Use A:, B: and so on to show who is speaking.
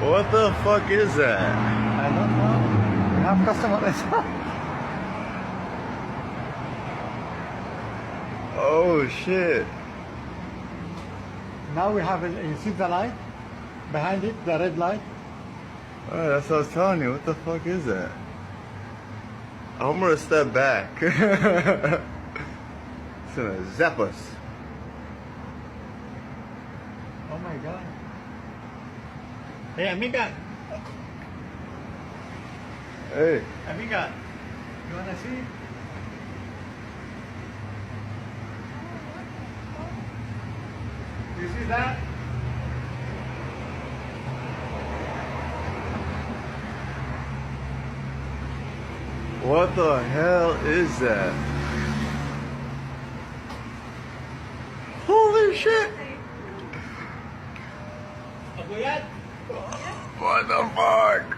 A: What the fuck is that?
B: I don't know. We have customers.
A: Oh shit.
B: Now we have, you see the light? Behind it, the red light?
A: Alright, that's what I was telling you. What the fuck is that? I'm gonna step back. It's gonna zap us.
B: Oh my god. Hey, amiga.
A: Hey.
B: Amiga. You wanna see? You see that?
A: What the hell is that? Holy shit!
B: Ago yan?
A: What the fuck?